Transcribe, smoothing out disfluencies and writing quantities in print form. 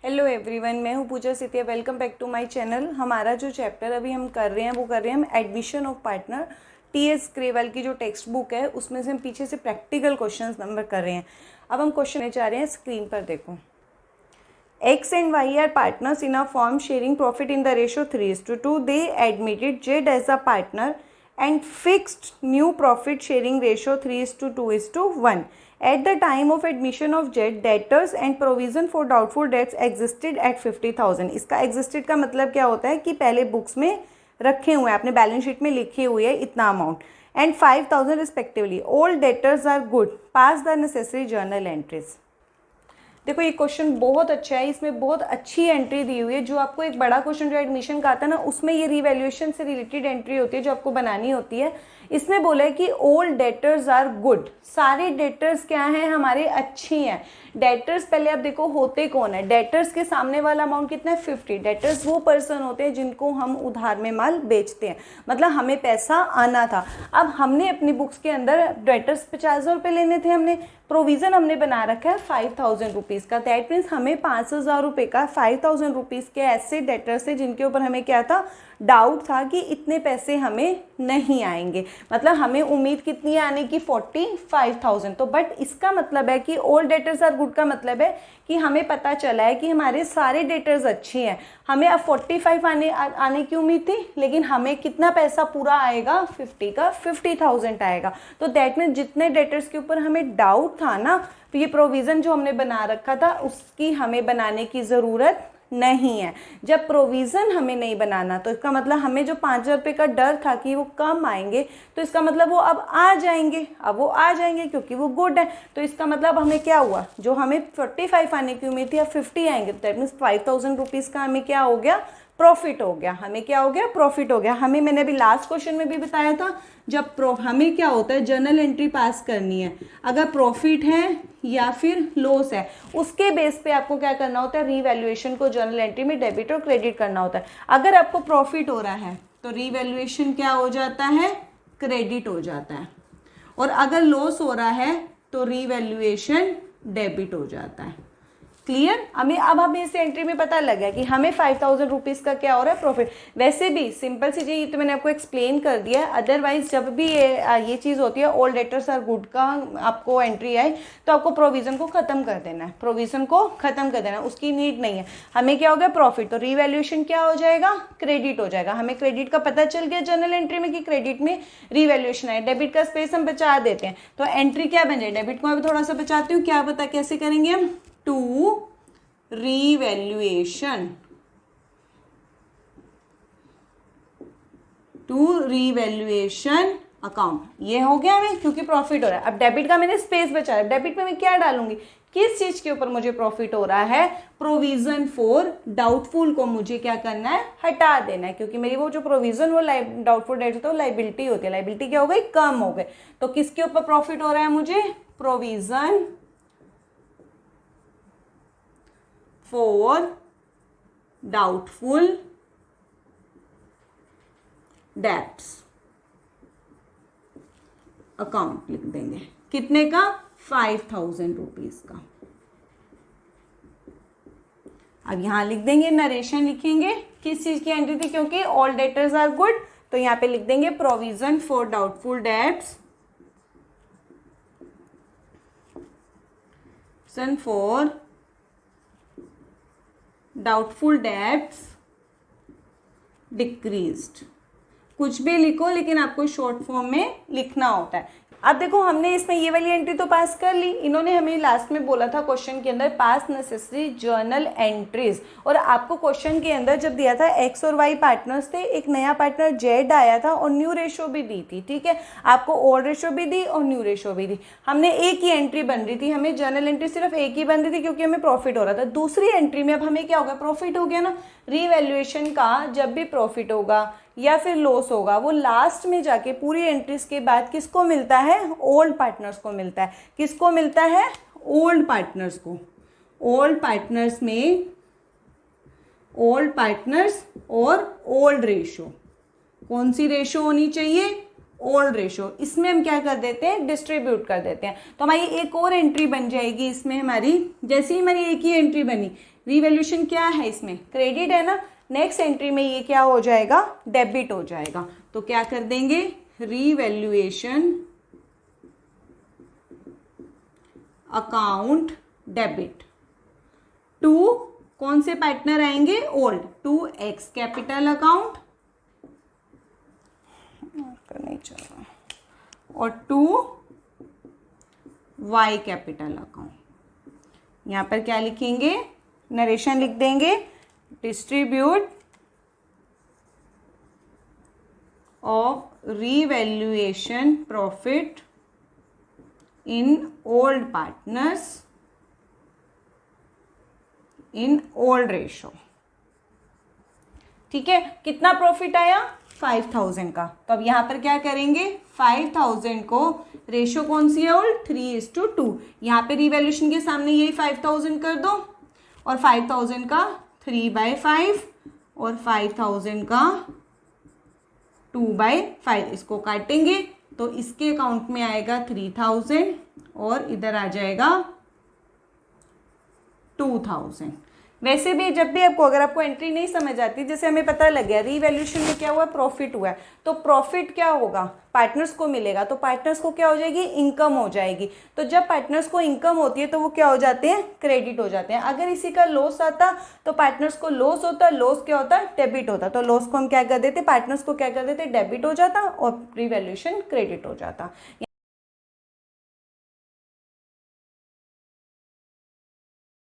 Hello everyone, मैं हूँ Pooja Sitiya. Welcome back to my channel. हमारा जो चैप्टर अभी हम कर रहे हैं वो कर रहे हैं हम admission of partner. TS Grewal की जो टेक्स्ट बुक है उसमें से हम पीछे से प्रैक्टिकल क्वेश्चंस नंबर कर रहे हैं। अब हम क्वेश्चन जा रहे हैं, स्क्रीन पर देखो। X and Y are partners in a firm sharing profit in the ratio 3:2. They admitted Z as a partner and fixed new profit sharing ratio 3:2:1. At the time of admission of Z, debtors and provision for doubtful debts existed at 50,000. इसका existed का मतलब क्या होता है कि पहले books में रखे हुए हैं, आपने बैलेंस शीट में लिखे हुए हैं इतना amount, and 5,000 respectively. All debtors are good. Pass the necessary journal entries. देखो ये क्वेश्चन बहुत अच्छा है, इसमें बहुत अच्छी एंट्री दी हुई है। जो आपको एक बड़ा क्वेश्चन जो एडमिशन का आता है ना, उसमें ये रिवैल्यूएशन से रिलेटेड एंट्री होती है जो आपको बनानी होती है। इसमें बोला है कि ऑल डेटर्स आर गुड, सारे डेटर्स क्या हैं, हमारे अच्छी हैं। डेटर्स पहले आप देखो होते कौन है। डेटर्स के सामने वाला अमाउंट कितना है, 50. डेटर्स वो पर्सन होते हैं जिनको हम उधार में माल बेचते हैं, मतलब हमें पैसा आना था। अब हमने अपनी बुक्स के अंदर डेटर्स 50,000 रुपये लेने थे, हमने प्रोविज़न हमने बना रखा है 5,000 रुपीज़ का। दैट मीन्स हमें 5,000 रुपये का 5,000 रुपीज़ के ऐसे डेटर्स थे जिनके ऊपर हमें क्या था, डाउट था कि इतने पैसे हमें नहीं आएंगे, मतलब हमें उम्मीद कितनी आने की, 45,000। तो बट इसका मतलब है कि ऑल डेटर्स आर गुड का मतलब है कि हमें पता चला है कि हमारे सारे डेटर्स अच्छे हैं। हमें अब 45 आने की उम्मीद थी, लेकिन हमें कितना पैसा पूरा आएगा, 50 का 50,000 आएगा। तो दैट मीन्स जितने डेटर्स के ऊपर हमें डाउट था ना, तो ये प्रोविज़न जो हमने बना रखा था उसकी हमें बनाने की ज़रूरत नहीं है। जब प्रोविज़न हमें नहीं बनाना तो इसका मतलब हमें जो 5,000 रुपये का डर था कि वो कम आएंगे, तो इसका मतलब वो अब आ जाएंगे। अब वो आ जाएंगे क्योंकि वो गुड है। तो इसका मतलब हमें क्या हुआ, जो हमें 45 आने की उम्मीद थी अब 50 आएंगे। तो दैट मीन्स 5,000 रुपीज़ का हमें क्या हो गया, प्रॉफिट हो गया। हमें क्या हो गया, प्रॉफिट हो गया। हमें, मैंने अभी लास्ट क्वेश्चन में भी बताया था, जब हमें क्या होता है, जर्नल एंट्री पास करनी है, अगर प्रॉफिट है या फिर लॉस है, उसके बेस पे आपको क्या करना होता है, रीवैल्यूएशन को जर्नल एंट्री में डेबिट और क्रेडिट करना होता है। अगर आपको प्रॉफिट हो रहा है तो रीवैल्यूएशन क्या हो जाता है, क्रेडिट हो जाता है, और अगर लॉस हो रहा है तो रीवैल्यूएशन डेबिट हो जाता है। क्लियर। हमें इस एंट्री में पता लग गया कि हमें 5,000 रुपीज़ का क्या हो रहा है, प्रॉफिट। वैसे भी सिंपल सी चीज़ तो मैंने आपको एक्सप्लेन कर दिया है। अदरवाइज जब भी ये चीज़ होती है, ऑल डेटर्स आर गुड का आपको एंट्री आए, तो आपको प्रोविज़न को ख़त्म कर देना है, प्रोविज़न को ख़त्म कर देना है, उसकी नीड नहीं है। हमें क्या हो गया, प्रॉफिट, तो रीवैल्यूएशन क्या हो जाएगा, क्रेडिट हो जाएगा। हमें क्रेडिट का पता चल गया जर्नल एंट्री में कि क्रेडिट में रीवैल्यूएशन है। डेबिट का स्पेस हम बचा देते हैं, तो एंट्री क्या बन जाए, डेबिट को मैं थोड़ा सा बचाती हूँ, क्या पता कैसे करेंगे हम, टू रीवैल्यूएशन, अकाउंट। ये हो गया हमें, क्योंकि प्रॉफिट हो रहा है। अब डेबिट का मैंने स्पेस बचा है, डेबिट में मैं क्या डालूंगी, किस चीज के ऊपर मुझे प्रॉफिट हो रहा है, प्रोविजन फॉर डाउटफुल को मुझे क्या करना है, हटा देना है, क्योंकि मेरी वो जो प्रोविजन वो डाउटफुल डेट होता है, लाइबिलिटी होती है। लाइबिलिटी क्या हो गई, कम हो गई। तो किसके ऊपर प्रॉफिट हो रहा है मुझे, provision for doubtful debts account लिख देंगे। कितने का, 5,000 रुपीज का। अब यहां लिख देंगे, नरेशन लिखेंगे, किस चीज की एंट्री थी, क्योंकि ऑल डेटर्स आर गुड, तो यहां पे लिख देंगे provision for doubtful debts, for doubtful debts decreased. कुछ भी लिखो, लेकिन आपको शॉर्ट फॉर्म में लिखना होता है। अब देखो हमने इसमें ये वाली एंट्री तो पास कर ली। इन्होंने हमें लास्ट में बोला था क्वेश्चन के अंदर, पास नेसेसरी जर्नल एंट्रीज, और आपको क्वेश्चन के अंदर जब दिया था एक्स और वाई पार्टनर्स थे, एक नया पार्टनर जेड आया था और न्यू रेशो भी दी थी। ठीक है, आपको ओल्ड रेशो भी दी और न्यू रेशो भी दी। हमने एक ही एंट्री बन रही थी, हमें जर्नल एंट्री सिर्फ एक ही बन रही थी क्योंकि हमें प्रॉफिट हो रहा था। दूसरी एंट्री में अब हमें क्या होगा, प्रॉफिट हो गया ना। रीवैल्यूएशन का जब भी प्रॉफिट होगा या फिर लॉस होगा, वो लास्ट में जाके पूरी एंट्रीज के बाद किसको मिलता है, ओल्ड पार्टनर्स को मिलता है। किसको मिलता है, ओल्ड पार्टनर्स को। ओल्ड पार्टनर्स में ओल्ड पार्टनर्स और ओल्ड रेशो, कौन सी रेशो होनी चाहिए, ओल्ड रेशो। इसमें हम क्या कर देते हैं, डिस्ट्रीब्यूट कर देते हैं। तो हमारी एक और एंट्री बन जाएगी इसमें हमारी, जैसे ही हमारी एक ही एंट्री बनी, रीवैल्यूएशन क्या है इसमें, क्रेडिट है ना, नेक्स्ट एंट्री में ये क्या हो जाएगा, डेबिट हो जाएगा। तो क्या कर देंगे, रीवैल्यूएशन अकाउंट डेबिट टू, कौन से पार्टनर आएंगे, old, to X capital account नहीं चल रहा, और टू वाई कैपिटल अकाउंट। यहां पर क्या लिखेंगे, नरेशन लिख देंगे, distribute of revaluation profit in old partners in old ratio. ठीक है, कितना प्रॉफिट आया, 5000 का। तो अब यहां पर क्या करेंगे, 5000 को, रेशो कौन सी है ओल्ड, 3:2। यहाँ पे रिवैल्यूएशन के सामने यही 5000 कर दो, और 5000 का 3/5 और 5000 का 2/5, इसको काटेंगे तो इसके अकाउंट में आएगा 3000 और इधर आ जाएगा 2000। वैसे भी जब भी आपको, अगर आपको एंट्री नहीं समझ आती, जैसे हमें पता लग गया रीवैल्यूएशन में क्या हुआ, प्रॉफिट हुआ है, तो प्रॉफिट क्या होगा, पार्टनर्स को मिलेगा, तो पार्टनर्स को क्या हो जाएगी, इनकम हो जाएगी। तो जब पार्टनर्स को इनकम होती है तो वो क्या हो जाते हैं, क्रेडिट हो जाते हैं। अगर इसी का लॉस आता तो पार्टनर्स को लॉस होता, लॉस क्या होता, डेबिट होता, तो लॉस को हम क्या कर देते, पार्टनर्स को क्या कर देते, डेबिट हो जाता, और रीवैल्यूएशन क्रेडिट हो जाता।